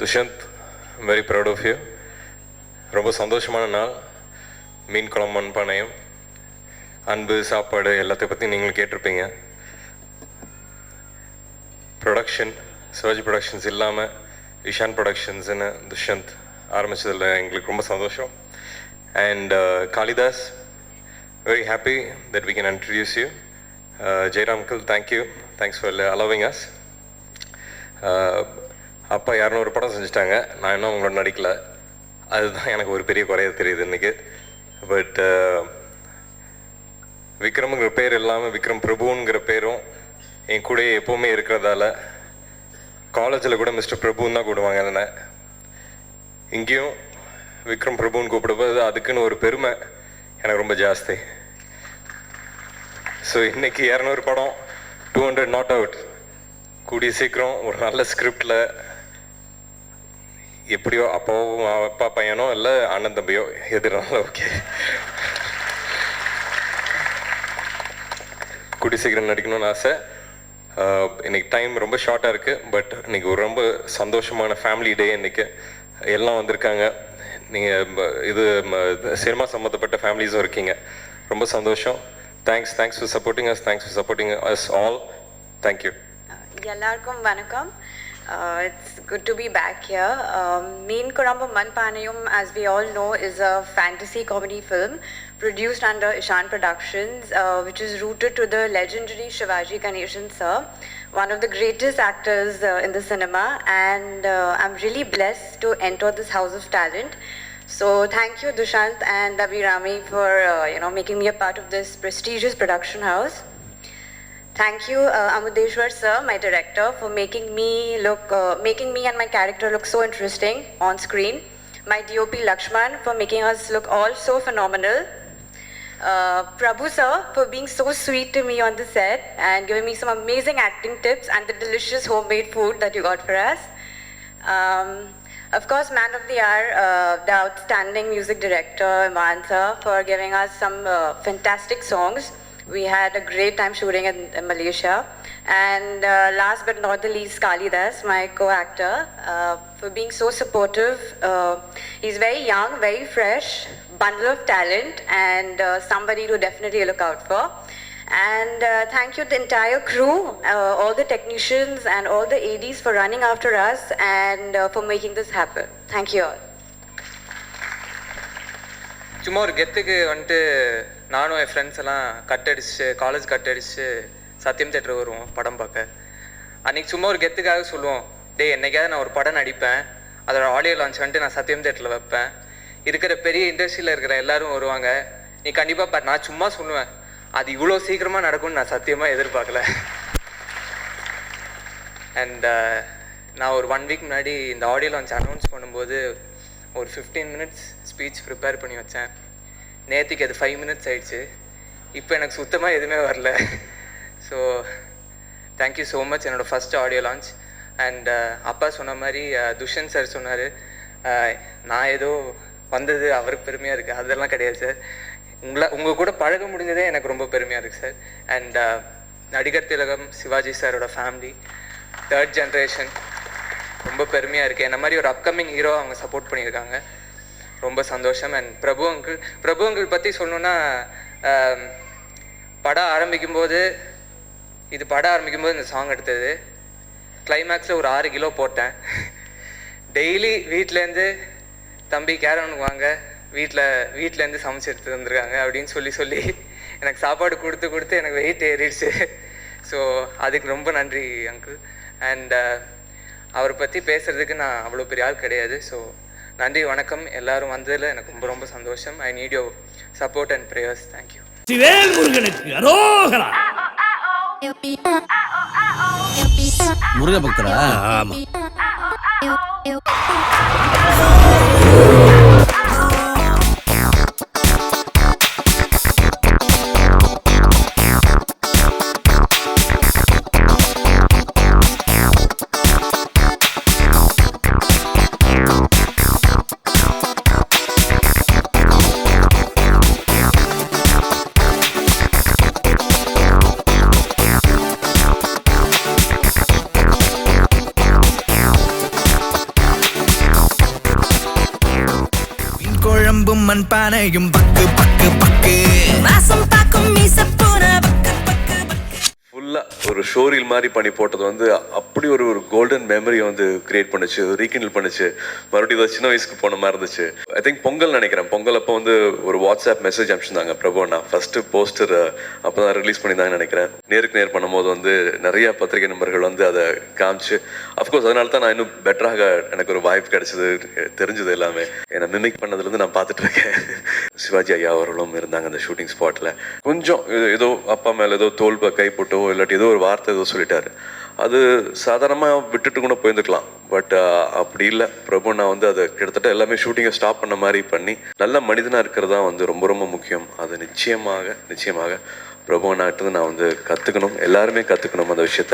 Dushanth, very proud of you. ரொம்ப சந்தோஷமான நாள். மீன் குழம்பு மண்பானையும் அன்பு சாப்பாடு எல்லாத்தையும் பற்றி நீங்களும் கேட்டிருப்பீங்க. ப்ரொடக்ஷன் சிவாஜி ப்ரொடக்ஷன்ஸ் இல்லாமல் இஷான் ப்ரொடக்ஷன்ஸ்னு துஷந்த் ஆரம்பித்ததில் எங்களுக்கு ரொம்ப சந்தோஷம். And Kalidas, very happy that we can introduce you. Jairam uncle, thanks for allowing us. அப்பா 200 படம் செஞ்சுட்டாங்க, நான் இன்னும் அவங்களோட நடிக்கலை. அதுதான் எனக்கு ஒரு பெரிய குறைய தெரியுது இன்றைக்கி. பட் விக்ரமுங்கிற பேர் இல்லாமல் விக்ரம் பிரபுங்கிற பேரும் என் கூட எப்போவுமே இருக்கிறதால காலேஜில் கூட மிஸ்டர் பிரபுன்னு தான் கூப்பிடுவாங்க. என்ன இங்கேயும் விக்ரம் பிரபுன்னு கூப்பிடும்போது அதுக்குன்னு ஒரு பெருமை எனக்கு ரொம்ப ஜாஸ்தி. ஸோ இன்றைக்கி 200 படம், 200 நாட் அவுட். கூடிய சீக்கிரம் ஒரு நல்ல ஸ்கிரிப்டில் எப்படியோ அப்பாவும் அப்பா பையனோ இல்லை அண்ணன் தம்பியோ எதுனாலும் ஓகே, கூடிய சீக்கிரம் நடிக்கணும்னு ஆசை. இன்றைக்கி டைம் ரொம்ப ஷார்ட்டாக இருக்குது. பட் இன்றைக்கி ஒரு ரொம்ப சந்தோஷமான ஃபேமிலி டே. இன்றைக்கி எல்லாம் வந்திருக்காங்க. நீங்கள் இது சினிமா சம்மந்தப்பட்ட ஃபேமிலிஸும் இருக்கீங்க. ரொம்ப சந்தோஷம். Thanks for supporting us. Thanks for supporting us all. Thank you. எல்லாருக்கும் வணக்கம். It's good to be back here. Meen Kulambu Manpanayum, as we all know, is a fantasy comedy film produced under Ishan Productions, which is rooted to the legendary Shivaji Ganeshan sir, one of the greatest actors in the cinema, and I'm really blessed to enter this house of talent. So thank you Dushant and Abhirami for making me a part of this prestigious production house. Thank you Amudeshwar sir, my director, for making me and my character look so interesting on screen. My DOP Lakshman for making us look all so phenomenal. Prabhu sir for being so sweet to me on the set and giving me some amazing acting tips and the delicious homemade food that you got for us. Of course, man of the hour, the outstanding music director Iman sir, for giving us some fantastic songs. We had a great time shooting in Malaysia. And last but not the least, Kalidas, my co-actor, for being so supportive. He's very young, very fresh, bundle of talent, and somebody to definitely look out for. And thank you the entire crew, all the technicians and all the ADs for running after us and for making this happen. Thank you all. சும்மா ஒரு கெத்துக்கு வந்துட்டு நானும் என் friends எல்லாம் college cut அடிச்சு சத்தியம் theatre வருவோம் படம் பார்க்க. அன்றைக்கி சும்மா ஒரு கெத்துக்காக சொல்லுவோம், என்னைக்காவது நான் ஒரு படம் நடிப்பேன், அதோட ஆடியோ லான்ச் வந்துட்டு நான் சத்தியம் தேட்டரில் வைப்பேன், இருக்கிற பெரிய இண்டஸ்ட்ரியில் இருக்கிற எல்லோரும் வருவாங்க, நீ கண்டிப்பாக பாரு. நான் சும்மா சொல்லுவேன், அது இவ்வளோ சீக்கிரமாக நடக்கும்னு நான் சத்தியமாக எதிர்பார்க்கல. அண்ட் நான் ஒரு 1 வீக் முன்னாடி இந்த ஆடியோ லான்ச் அனௌன்ஸ் பண்ணும்போது ஒரு 15 மினிட்ஸ் ஸ்பீச் ப்ரிப்பேர் பண்ணி வச்சேன். நேற்றுக்கு அது 5 மினிட்ஸ் ஆயிடுச்சு. இப்போ எனக்கு சுத்தமாக எதுவுமே வரல. So thank you so much. என்னோடய ஃபஸ்ட் ஆடியோ லான்ச். அண்ட் அப்பா சொன்ன மாதிரி துஷந்த் சார் சொன்னார், நான் ஏதோ வந்தது அவருக்கு பெருமையாக இருக்குது. அதெல்லாம் கிடையாது சார். உங்கள் கூட பழக முடிஞ்சதே எனக்கு ரொம்ப பெருமையாக இருக்குது சார். அண்ட் நடிகர் திலகம் சிவாஜி சாரோட ஃபேமிலி 3rd ஜென்ரேஷன் ரொம்ப பெருமையாக இருக்குது. என்ன மாதிரி ஒரு அப்கமிங் ஹீரோ அவங்க சப்போர்ட் பண்ணியிருக்காங்க. ரொம்ப சந்தோஷம். அண்ட் பிரபு அங்கிள் பற்றி சொல்லணுன்னா, படம் ஆரம்பிக்கும்போது இந்த சாங் எடுத்தது கிளைமேக்ஸில் ஒரு 6 கிலோ போட்டேன். டெய்லி வீட்டிலேருந்து தம்பி கேரவனுக்கு வாங்க, வீட்டிலேருந்து சமைச்சு எடுத்து வந்துருக்காங்க அப்படின்னு சொல்லி எனக்கு சாப்பாடு கொடுத்து எனக்கு வெயிட் ஏறிடுச்சு. ஸோ அதுக்கு ரொம்ப நன்றி அங்கிள். அண்ட் அவரை பற்றி பேசுகிறதுக்கு நான் அவ்வளோ பெரிய ஆள் கிடையாது. ஸோ நன்றி, வணக்கம். எல்லாரும் வந்ததில் எனக்கு ரொம்ப ரொம்ப சந்தோஷம். I need your support and prayers. Thank you. சிவேல் முருகனுக்கு அரோகரா. முருக பக்தரா? ஆமா. மண் பானையும் பக்கு பக்கு பக்கு வாசம் பாக்கும் மீசப்பூர பக்கு பக்கு பக்கு. ஃபுல்லாக ஒரு ஷோரீல் மாதிரி பண்ணி போட்டது வந்து அப்படி ஒரு கோல்டன் மெமரியை வந்து கிரியேட் பண்ணுச்சு, ரீகிண்டில் பண்ணுச்சு. மறுபடியும் ஏதாவது சின்ன வயசுக்கு போன மாதிரி இருந்துச்சு. ஐ திங்க் பொங்கல் நினைக்கிறேன். பொங்கல் அப்போ வந்து ஒரு வாட்ஸ்அப் மெசேஜ் அனுப்பிச்சிருந்தாங்க பிரபு அண்ணா. ஃபஸ்ட்டு போஸ்டர் அப்போ தான் ரிலீஸ் பண்ணியிருந்தாங்கன்னு நினைக்கிறேன். நேருக்கு நேர் பண்ணும்போது வந்து நிறைய பத்திரிகை நண்பர்கள் வந்து அதை காமிச்சு, அஃப்கோர்ஸ் அதனால தான் நான் இன்னும் பெட்டராக எனக்கு ஒரு வாய்ப்பு கிடைச்சது, தெரிஞ்சது எல்லாமே. என்னை மிமிக் பண்ணதுலேருந்து நான் பார்த்துட்டு இருக்கேன். சிவாஜி ஐயா அவர்களும் இருந்தாங்க அந்த ஷூட்டிங் ஸ்பாட்டில். கொஞ்சம் ஏதோ அப்பா மேலே ஏதோ தோல் கை போட்டோ இல்லாட்டி ஏதோ ஒரு வார்த்தை ஏதோ சொல்லிட்டாரு. அது சாதாரணமாக விட்டுட்டு கூட போயிருந்துக்கலாம். பட் அப்படி இல்லை. பிரபு நான் வந்து அதை கிட்டத்தட்ட எல்லாமே ஷூட்டிங்கை ஸ்டாப் பண்ண மாதிரி பண்ணி நல்ல மனிதனாக இருக்கிறது தான் வந்து ரொம்ப ரொம்ப முக்கியம். அது நிச்சயமாக பிரபு அண்ணாகிட்ட நான் வந்து கற்றுக்கணும், எல்லாருமே கற்றுக்கணும் அந்த விஷயத்த.